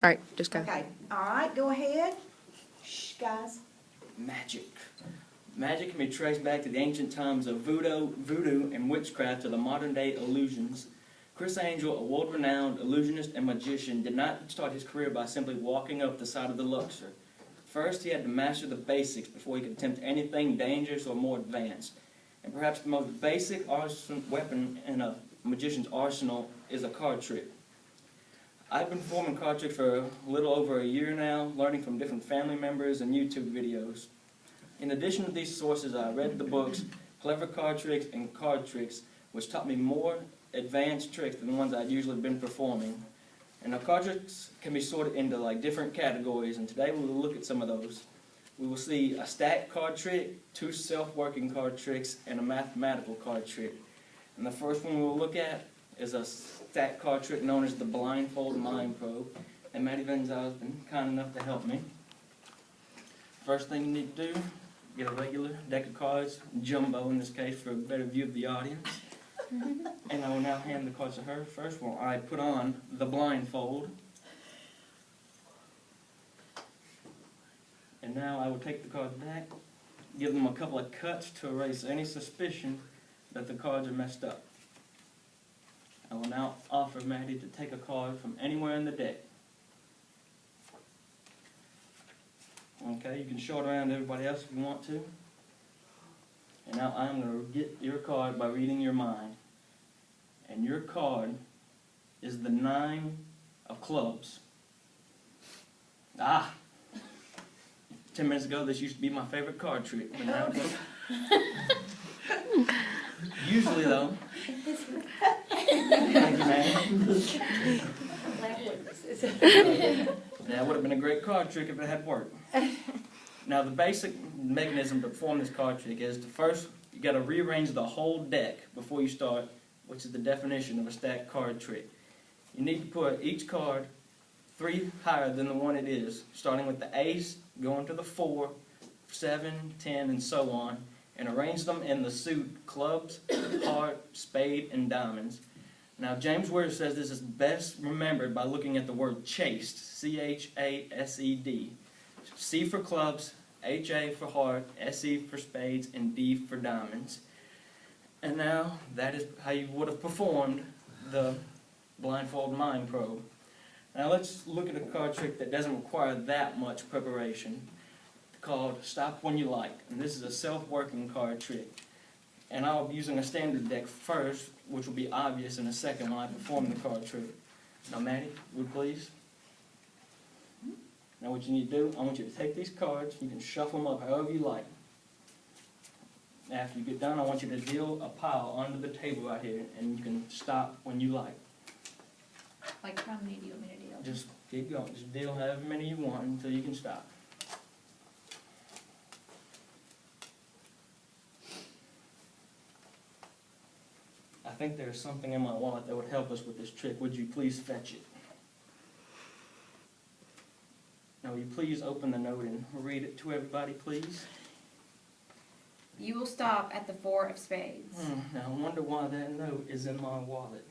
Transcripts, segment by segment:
All right, just go. Okay, all right, go ahead. Shh, guys. Magic. Magic can be traced back to the ancient times of voodoo and witchcraft to the modern day illusions. Criss Angel, a world-renowned illusionist and magician, did not start his career by simply walking up the side of the Luxor. First, he had to master the basics before he could attempt anything dangerous or more advanced. And perhaps the most basic weapon in a magician's arsenal is a card trick. I've been performing card tricks for a little over a year now, learning from different family members and YouTube videos. In addition to these sources, I read the books Clever Card Tricks and Card Tricks, which taught me more advanced tricks than the ones I'd usually been performing. And now card tricks can be sorted into like different categories, and today we will look at some of those. We will see a stacked card trick, 2 self-working card tricks, and a mathematical card trick. And the first one we'll look at is a stacked card trick known as the blindfold mind probe. And Maddie Van Zyl has been kind enough to help me. First thing you need to do, get a regular deck of cards, jumbo in this case for a better view of the audience. And I will now hand the cards to her. First one, I put on the blindfold. And now I will take the cards back, give them a couple of cuts to erase any suspicion that the cards are messed up. I will now offer Maddie to take a card from anywhere in the deck. Okay, you can show it around to everybody else if you want to. And now I'm going to get your card by reading your mind. And your card is the 9 of clubs. Ah! 10 minutes ago, this used to be my favorite card trick. But now usually, though. Thank you, man. That would have been a great card trick if it had worked. Now, the basic mechanism to perform this card trick is to first, you got to rearrange the whole deck before you start, which is the definition of a stacked card trick. You need to put each card 3 higher than the one it is, starting with the ace, going to the 4, 7, 10, and so on, and arrange them in the suit clubs, heart, spade, and diamonds. Now, James Weir says this is best remembered by looking at the word chased, C-H-A-S-E-D. C for clubs, H-A for heart, S-E for spades, and D for diamonds. And now, that is how you would have performed the blindfold mind probe. Now let's look at a card trick that doesn't require that much preparation, called Stop When You Like. And this is a self-working card trick. And I'll be using a standard deck first, which will be obvious in a second when I perform the card trick. Now Maddie, would you please? Now what you need to do, I want you to take these cards, you can shuffle them up however you like. After you get done, I want you to deal a pile onto the table right here, and you can stop when you like. Like how many do you want me to deal? Just keep going, just deal however many you want until you can stop. I think there's something in my wallet that would help us with this trick. Would you please fetch it? Now, will you please open the note and read it to everybody, please? You will stop at the 4 of spades. Now, I wonder why that note is in my wallet.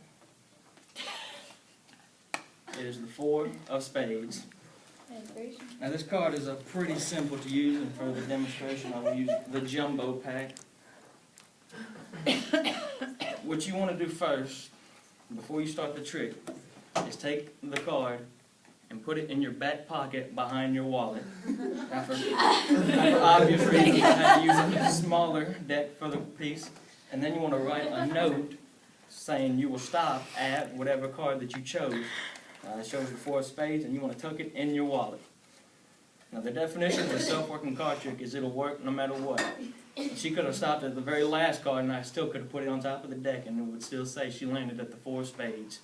It is the 4 of spades. Now, this card is pretty simple to use, and for the demonstration, I will use the jumbo pack. What you want to do first, before you start the trick, is take the card and put it in your back pocket behind your wallet. Now for obvious reasons, I had to use a smaller deck for the piece. And then you want to write a note saying you will stop at whatever card that you chose. It shows you 4 of spades, and you want to tuck it in your wallet. Now the definition of a self-working card trick is it'll work no matter what. She could have stopped at the very last card, and I still could have put it on top of the deck, and it would still say she landed at the 4 of spades.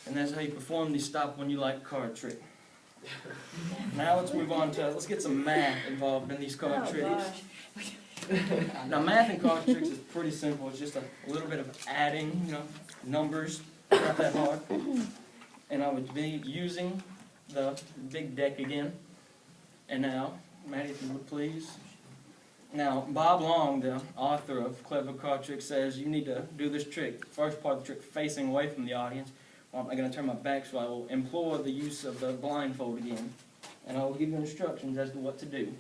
And that's how you perform the Stop When You Like card trick. Now let's move on to, let's get some math involved in these card tricks. Now math in card tricks is pretty simple. It's just a little bit of adding, numbers, not that hard. And I would be using the big deck again. And now, Maddie, if you would please. Now, Bob Long, the author of Clever Card Tricks, says you need to do this trick, the first part of the trick facing away from the audience, I'm gonna turn my back, so I will implore the use of the blindfold again. And I will give you instructions as to what to do.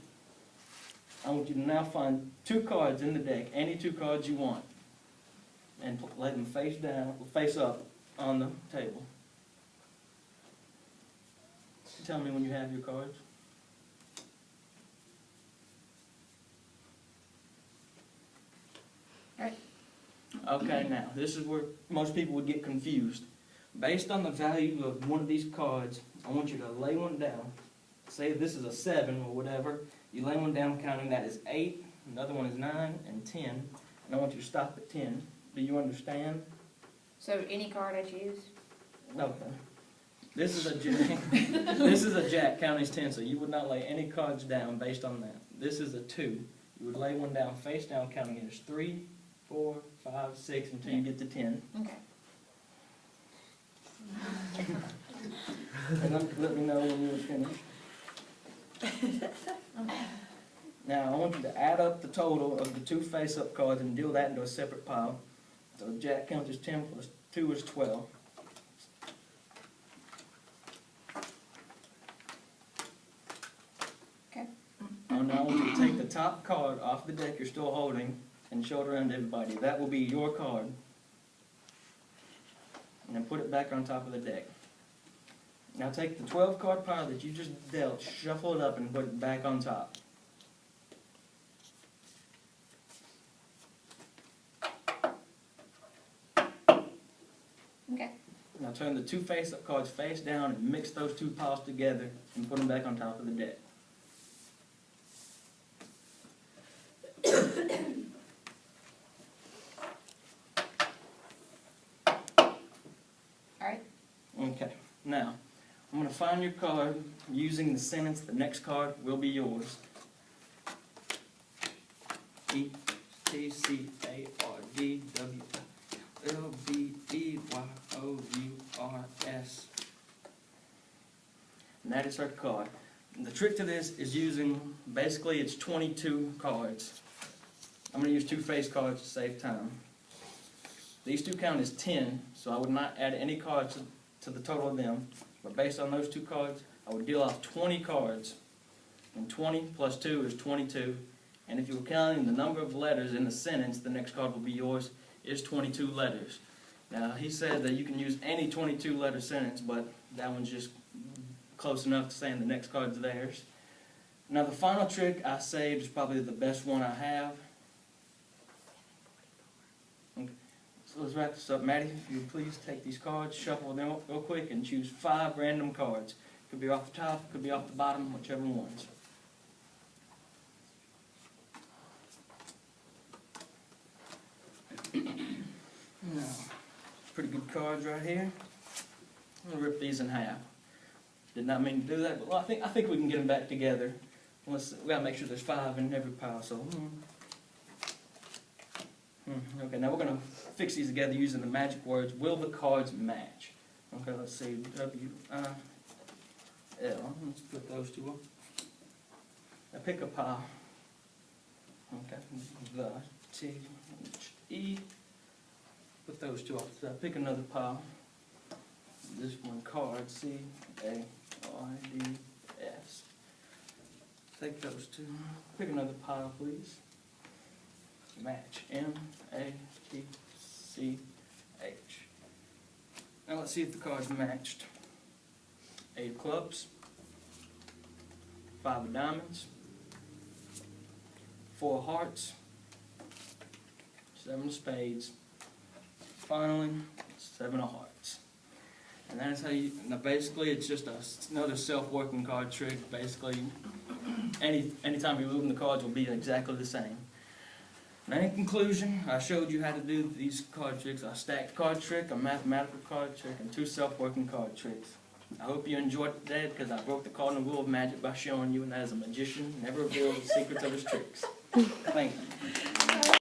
I want you to now find 2 cards in the deck, any 2 cards you want, and lay them face up on the table. Tell me when you have your cards. Alright. Okay, now, this is where most people would get confused. Based on the value of one of these cards, I want you to lay one down. Say this is a 7 or whatever. You lay one down counting that is 8, another one is 9, and 10. And I want you to stop at 10. Do you understand? So any card I choose? Okay. This is a jack. This is a jack, counting is 10, so you would not lay any cards down based on that. This is a 2. You would lay one down face down, counting it as 3, 4, 5, 6, until you get to 10. Okay. And let me know when you're finished. Now, I want you to add up the total of the 2 face-up cards and deal that into a separate pile. So jack counts as 10 plus 2 is 12. Okay. Now I want you to take the top card off the deck you're still holding and show it around to everybody. That will be your card. And then put it back on top of the deck. Now take the 12 card pile that you just dealt, shuffle it up and put it back on top. Okay. Now turn the 2 face-up cards face down and mix those 2 piles together and put them back on top of the deck. Alright. Okay, now, I'm going to find your card using the sentence, the next card will be yours. ETCARDWLBEYOURS. And that is her card. And the trick to this is using, basically it's 22 cards. I'm going to use 2 face cards to save time. These 2 count as 10, so I would not add any cards to the total of them. But based on those 2 cards, I would deal off 20 cards. And 20 plus 2 is 22. And if you were counting the number of letters in the sentence, the next card will be yours, is 22 letters. Now, he said that you can use any 22-letter sentence, but that one's just close enough to saying the next card's theirs. Now, the final trick I saved is probably the best one I have. Okay. So let's wrap this up. Maddie, if you would please take these cards, shuffle them up real quick, and choose 5 random cards. Could be off the top, could be off the bottom, whichever ones. Now, pretty good cards right here. I'm gonna rip these in half. Did not mean to do that, but well, I think we can get them back together. We gotta make sure there's 5 in every pile. So, okay. Now we're gonna fix these together using the magic words. Will the cards match? Okay. Let's see. W-I-L. Let's put those 2 up. Now pick a pile. Okay. The T-H-E. Put those 2 off the top. Pick another pile. This one, card, C-A-R-D-S. Take those 2. Pick another pile, please. Match, M-A-T-C-H. Now let's see if the card's matched. 8 of clubs, 5 of diamonds, 4 of hearts, 7 of spades, finally, 7 of hearts. And that's how you, now basically it's just another self-working card trick. Basically, anytime you move them, the cards will be exactly the same. Now in conclusion, I showed you how to do these card tricks: a stacked card trick, a mathematical card trick, and 2 self-working card tricks. I hope you enjoyed it today, because I broke the cardinal rule of magic by showing you, and as a magician, never reveals the secrets of his tricks. Thank you.